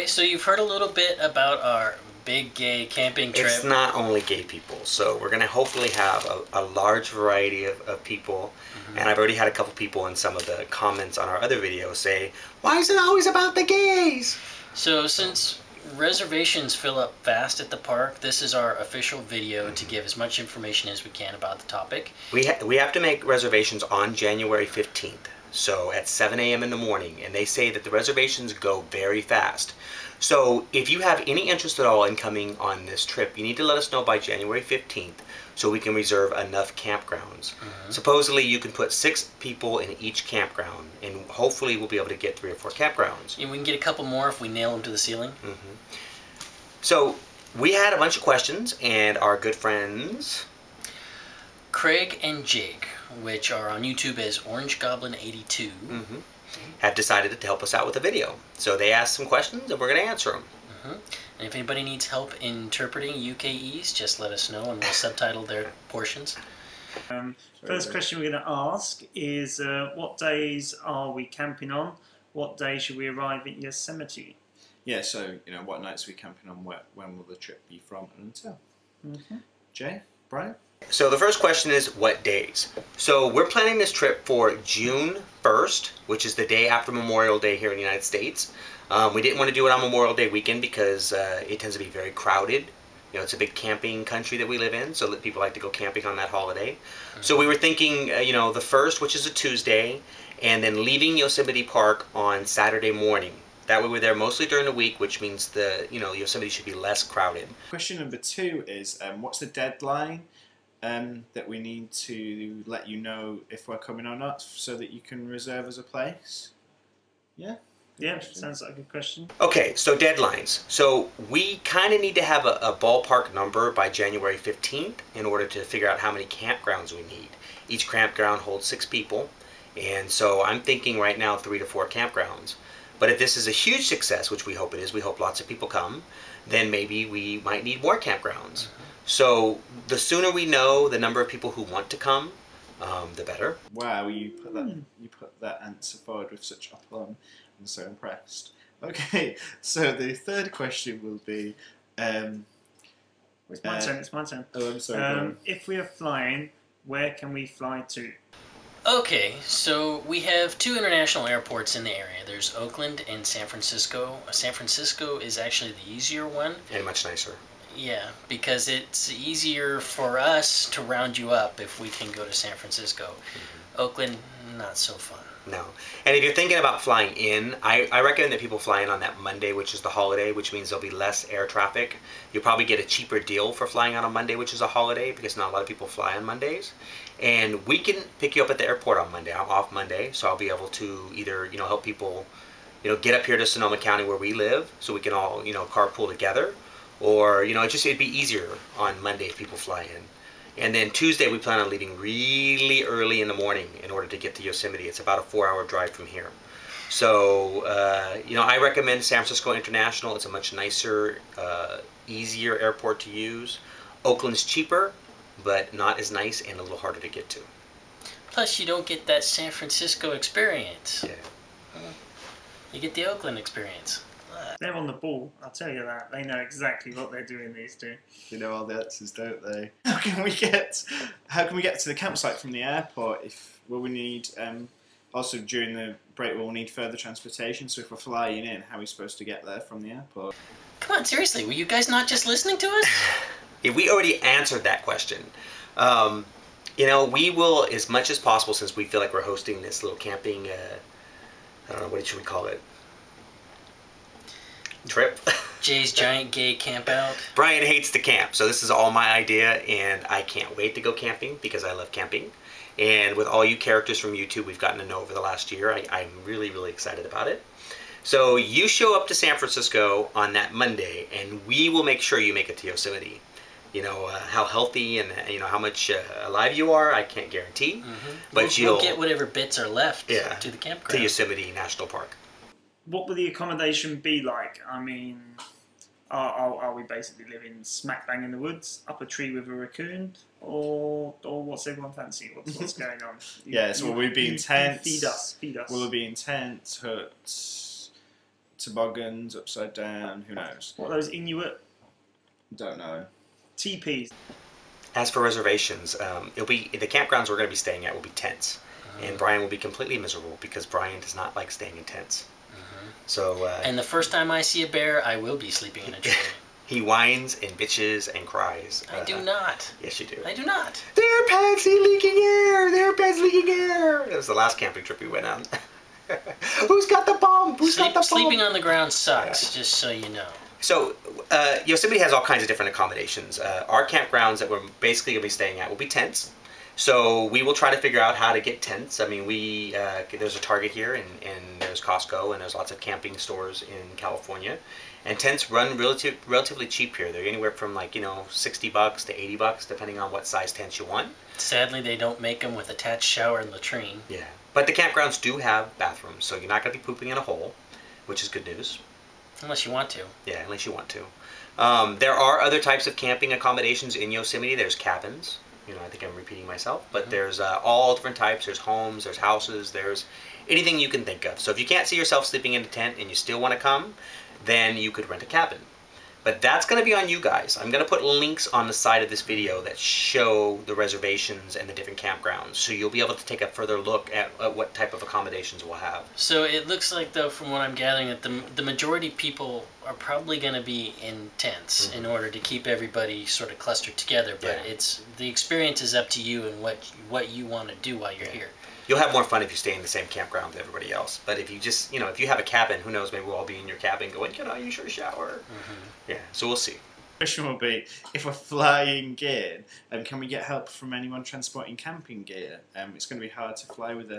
Okay, so you've heard a little bit about our big gay camping trip. It's not only gay people, so we're going to hopefully have a large variety of people. And I've already had a couple people in some of the comments on our other videos say, why is it always about the gays? So since reservations fill up fast at the park, this is our official video to give as much information as we can about the topic. We have to make reservations on January 15th, so at 7 a.m. in the morning, and they say that the reservations go very fast. So if you have any interest at all in coming on this trip, you need to let us know by January 15th so we can reserve enough campgrounds. Supposedly you can put 6 people in each campground, and hopefully we'll be able to get 3 or 4 campgrounds. And we can get a couple more if we nail them to the ceiling. So we had a bunch of questions, and our good friends Craig and Jake, which are on YouTube as Orangegoblin82, have decided to help us out with a video. So they asked some questions and we're going to answer them. And if anybody needs help interpreting UKEs, just let us know and we'll subtitle their portions. First question we're going to ask is what days are we camping on? What day should we arrive at Yosemite? Yeah, so, what nights are we camping on? When will the trip be from and until? Jay? Brian? So the first question is, what days? So we're planning this trip for June 1st, which is the day after Memorial Day here in the United States. We didn't want to do it on Memorial Day weekend because it tends to be very crowded. It's a big camping country that we live in, so that people like to go camping on that holiday. So we were thinking, the 1st, which is a Tuesday, and then leaving Yosemite Park on Saturday morning. That way we're there mostly during the week, which means the Yosemite should be less crowded. Question number 2 is, what's the deadline that we need to let you know if we're coming or not, so that you can reserve as a place? Yeah? Yeah, sounds like a good question. Okay, so deadlines. So we kind of need to have a ballpark number by January 15th in order to figure out how many campgrounds we need. Each campground holds 6 people, and so I'm thinking right now 3 to 4 campgrounds. But if this is a huge success, which we hope it is, we hope lots of people come, then maybe we might need more campgrounds. So the sooner we know the number of people who want to come, the better. Wow, you put that answer forward with such aplomb. I'm so impressed. Okay, so the third question will be... It's my turn, it's my turn. Oh, I'm sorry. If we are flying, where can we fly to? Okay, so we have 2 international airports in the area. There's Oakland and San Francisco. San Francisco is actually the easier one. And much nicer. Yeah, because it's easier for us to round you up if we can go to San Francisco. Oakland, not so fun. No. And if you're thinking about flying in, I recommend that people fly in on that Monday, which is the holiday, which means there'll be less air traffic. You'll probably get a cheaper deal for flying on a Monday, which is a holiday, because not a lot of people fly on Mondays. And we can pick you up at the airport on Monday. I'm off Monday, so I'll be able to either, help people, get up here to Sonoma County where we live, so we can all, carpool together. Or, it'd be easier on Monday if people fly in. And then Tuesday we plan on leaving really early in the morning in order to get to Yosemite. It's about a 4-hour drive from here. So, I recommend San Francisco International. It's a much nicer, easier airport to use. Oakland's cheaper, but not as nice and a little harder to get to. Plus, you don't get that San Francisco experience. Yeah. You get the Oakland experience. They're on the ball, I'll tell you that. They know exactly what they're doing, these 2. They know all the answers, don't they? How can we get to the campsite from the airport? Will we need also during the break we'll need further transportation? So if we're flying in, how are we supposed to get there from the airport? Come on, seriously, were you guys not just listening to us? Yeah, we already answered that question. We will, as much as possible, since we feel like we're hosting this little camping, I don't know, what should we call it? Trip. Jay's giant gay camp out. Brian hates to camp, so this is all my idea, and I can't wait to go camping because I love camping. And with all you characters from YouTube we've gotten to know over the last year, I'm really, really excited about it. So you show up to San Francisco on that Monday, and we will make sure you make it to Yosemite. How healthy and how much alive you are, I can't guarantee. But we'll get whatever bits are left to the campground. To Yosemite National Park. What will the accommodation be like? I mean, are we basically living smack bang in the woods, up a tree with a raccoon, or what's everyone fancy? What's going on? So will we be in tents? Feed us. Will it be in tents, huts, toboggans upside down. Who knows? What are those Inuit Don't know. teepees? As for reservations, it'll be the campgrounds we're going to be staying at will be tents, and Brian will be completely miserable because Brian does not like staying in tents. So. And the first time I see a bear, I will be sleeping in a tree. He whines and bitches and cries. I do not. Yes, you do. I do not. Their pants leaking air. Their pants leaking air. That was the last camping trip we went on. Who's got the bomb? Who's got the bomb? Sleeping on the ground sucks, just so you know. So, Yosemite has all kinds of different accommodations. Our campgrounds that we're basically going to be staying at will be tents. So we will try to figure out how to get tents. I mean, there's a Target here, and there's Costco, and there's lots of camping stores in California. And tents run relatively cheap here. They're anywhere from like, $60 to $80, depending on what size tents you want. Sadly, they don't make them with attached shower and latrine. Yeah, but the campgrounds do have bathrooms, so you're not going to be pooping in a hole, which is good news. Unless you want to. Yeah, unless you want to. There are other types of camping accommodations in Yosemite. There's cabins. I think I'm repeating myself, but there's all different types. There's homes, there's houses, there's anything you can think of. So if you can't see yourself sleeping in a tent and you still want to come, then you could rent a cabin. But that's going to be on you guys. I'm going to put links on the side of this video that show the reservations and the different campgrounds, so you'll be able to take a further look at what type of accommodations we'll have. So it looks like, though, from what I'm gathering, that the majority of people are probably going to be in tents in order to keep everybody sort of clustered together. But the experience is up to you and what you want to do while you're here. You'll have more fun if you stay in the same campground with everybody else. But if you just, if you have a cabin, who knows, maybe we'll all be in your cabin going, can I use your shower? Yeah, so we'll see. The question will be, if we're flying gear, can we get help from anyone transporting camping gear? It's going to be hard to fly with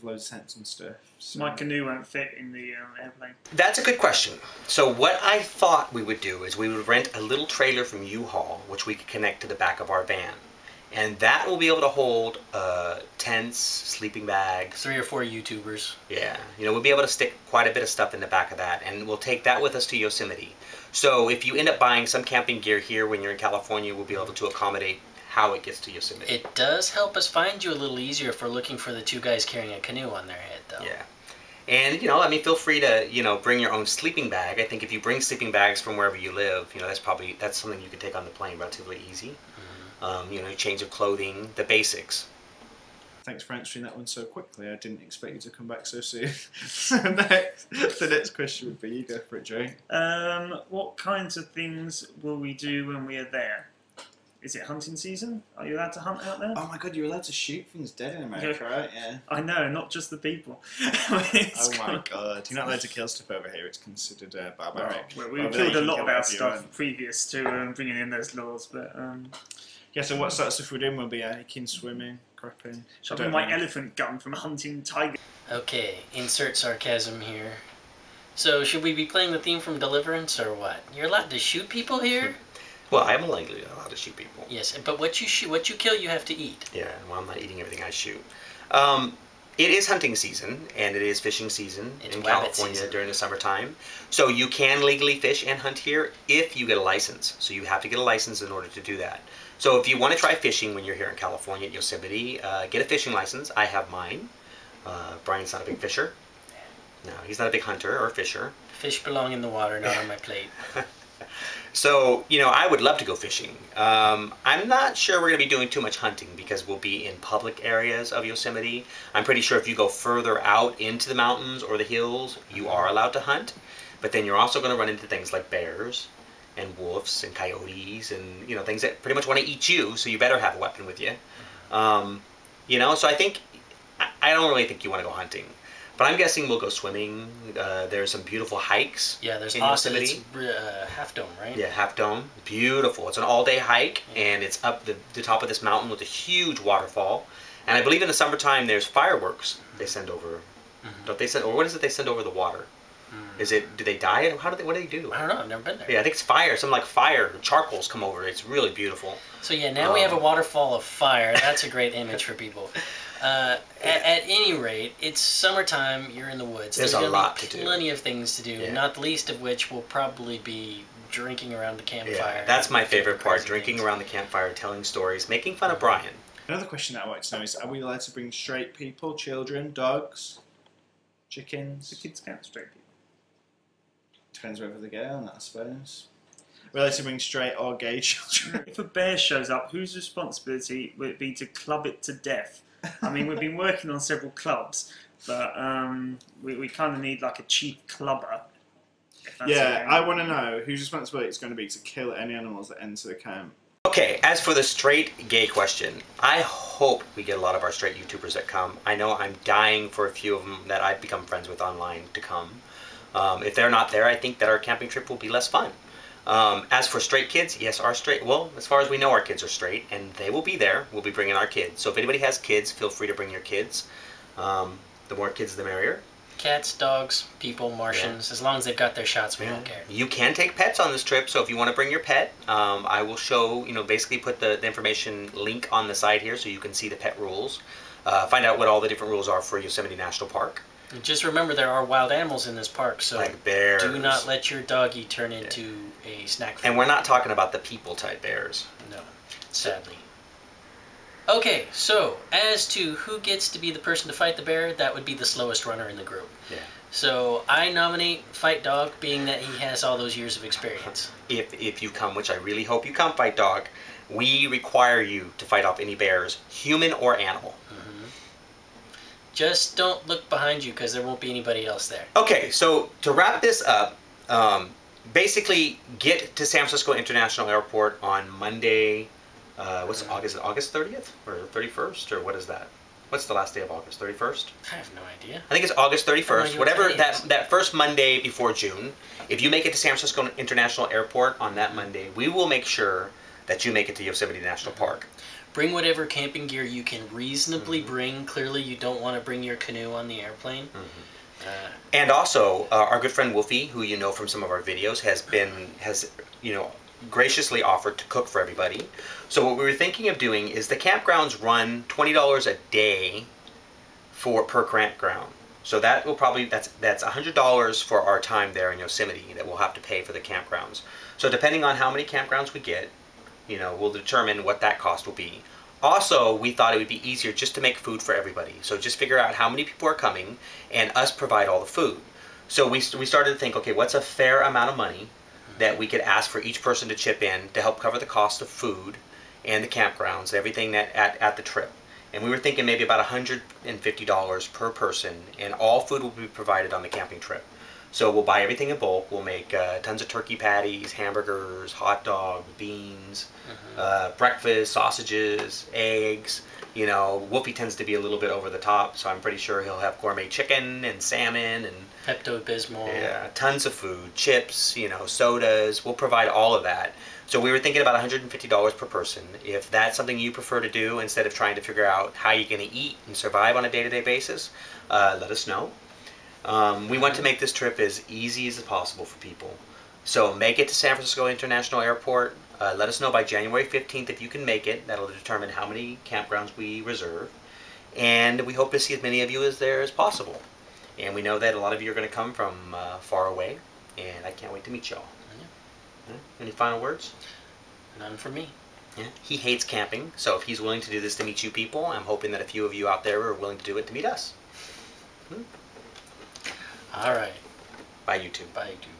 loads of tents and stuff. So. My canoe won't fit in the airplane. That's a good question. So what I thought we would do is we would rent a little trailer from U-Haul, which we could connect to the back of our van. And that will be able to hold tents, sleeping bags. 3 or 4 YouTubers. Yeah. We'll be able to stick quite a bit of stuff in the back of that. And we'll take that with us to Yosemite. So if you end up buying some camping gear here when you're in California, we'll be able to accommodate how it gets to Yosemite. It does help us find you a little easier if we're looking for the 2 guys carrying a canoe on their head, though. Yeah. And, feel free to, bring your own sleeping bag. I think if you bring sleeping bags from wherever you live, that's something you can take on the plane relatively easy. Change of clothing, the basics. Thanks for answering that one so quickly. I didn't expect you to come back so soon. The next question would be, you go for it, Joey. What kinds of things will we do when we are there? Is it hunting season? Are you allowed to hunt out there? Oh my god, you're allowed to shoot things dead in America, right? Yeah. I know, not just the people. Oh my god, you're not allowed to kill stuff over here. It's considered barbaric. Well, we killed a lot of our stuff previous to bringing in those laws, but... Yeah, so what sort of stuff we're doing? We'll be hiking, swimming, cropping. Shall I bring my elephant gun from hunting tiger? Okay, insert sarcasm here. So, should we be playing the theme from Deliverance, or what? You're allowed to shoot people here? Well, I am legally allowed to shoot people. Yes, but what you kill, you have to eat. Yeah, well, I'm not eating everything I shoot. It is hunting season, and it is fishing season in California during the summertime. So you can legally fish and hunt here if you get a license. So you have to get a license in order to do that. So if you want to try fishing when you're here in California at Yosemite, get a fishing license. I have mine. Brian's not a big fisher. No, he's not a big hunter or fisher. Fish belong in the water, not on my plate. So, I would love to go fishing. I'm not sure we're going to be doing too much hunting because we'll be in public areas of Yosemite. I'm pretty sure if you go further out into the mountains or the hills, you are allowed to hunt. But then you're also going to run into things like bears and wolves and coyotes and, things that pretty much want to eat you, so you better have a weapon with you. So I think, I don't really think you want to go hunting. But I'm guessing we'll go swimming. There's some beautiful hikes. Yeah, there's in awesome. Yosemite. It's Half Dome, right? Yeah, Half Dome. Beautiful. It's an all-day hike, and it's up the top of this mountain with a huge waterfall. And I believe in the summertime there's fireworks they send over. Don't they send? Or what is it they send over the water? Is it? Do they dye it? What do they do? I don't know. I've never been there. Yeah, I think it's fire. Something like fire. Charcoals come over. It's really beautiful. So yeah, now we have a waterfall of fire. That's a great image for people. At any rate, it's summertime. You're in the woods. There's a lot to do. Plenty of things to do. Yeah. Not the least of which will probably be drinking around the campfire. Yeah, that's my favorite part. Drinking around the campfire, telling stories, making fun of Brian. Another question that I wanted to know is: are we allowed to bring straight people, children, dogs, chickens? The kids can't straight people. Depends whether they go on that, I suppose. Will they bring straight or gay children? If a bear shows up, whose responsibility would it be to club it to death? I mean, we've been working on several clubs, but we kind of need like a chief clubber. Yeah, I want to know whose responsibility it's going to be to kill any animals that enter the camp. Okay, as for the straight gay question, I hope we get a lot of our straight YouTubers that come. I know I'm dying for a few of them that I've become friends with online to come. If they're not there, I think that our camping trip will be less fun. As for straight kids, yes, well, as far as we know, our kids are straight, and they will be there. We'll be bringing our kids. So if anybody has kids, feel free to bring your kids. The more kids, the merrier. Cats, dogs, people, Martians, as long as they've got their shots, we don't care. You can take pets on this trip, so if you want to bring your pet, I will show, basically put the information link on the side here so you can see the pet rules. Find out what all the different rules are for Yosemite National Park. And just remember, there are wild animals in this park, so like bears. Do not let your doggy turn into a snack food. And we're not talking about the people-type bears. No, sadly. Okay, so as to who gets to be the person to fight the bear, that would be the slowest runner in the group. Yeah. So I nominate Fight Dog, being that he has all those years of experience. If you come, which I really hope you come, Fight Dog, we require you to fight off any bears, human or animal. Mm-hmm. Just don't look behind you because there won't be anybody else there. Okay, so to wrap this up, basically get to San Francisco International Airport on Monday. What's August 30th or 31st or what is that? What's the last day of August? 31st? I have no idea. I think it's August 31st. Whatever that first Monday before June. If you make it to San Francisco International Airport on that Monday, we will make sure that you make it to Yosemite National Park. Bring whatever camping gear you can reasonably bring. Clearly, you don't want to bring your canoe on the airplane. And also, our good friend Wolfie, who you know from some of our videos, has graciously offered to cook for everybody. So what we were thinking of doing is the campgrounds run $20 a day per campground. So that will that's $100 for our time there in Yosemite that we'll have to pay for the campgrounds. So depending on how many campgrounds we get, we'll determine what that cost will be. Also, we thought it would be easier just to make food for everybody. So just figure out how many people are coming and us provide all the food. So we started to think, okay, what's a fair amount of money that we could ask for each person to chip in to help cover the cost of food and the campgrounds, everything at the trip. And we were thinking maybe about $150 per person, and all food will be provided on the camping trip. So we'll buy everything in bulk. We'll make tons of turkey patties, hamburgers, hot dog, beans, breakfast, sausages, eggs. Wolfie tends to be a little bit over the top, so I'm pretty sure he'll have gourmet chicken and salmon and Pepto-Bismol. Yeah, tons of food, chips, sodas. We'll provide all of that. So we were thinking about $150 per person. If that's something you prefer to do, instead of trying to figure out how you're going to eat and survive on a day-to-day basis, let us know. We want to make this trip as easy as possible for people. So make it to San Francisco International Airport. Let us know by January 15th if you can make it. That'll determine how many campgrounds we reserve. And we hope to see as many of you there as possible. And we know that a lot of you are going to come from far away. And I can't wait to meet y'all. Yeah. Any final words? None for me. Yeah. He hates camping. So if he's willing to do this to meet you people, I'm hoping that a few of you out there are willing to do it to meet us. All right. Bye, YouTube. Bye, YouTube.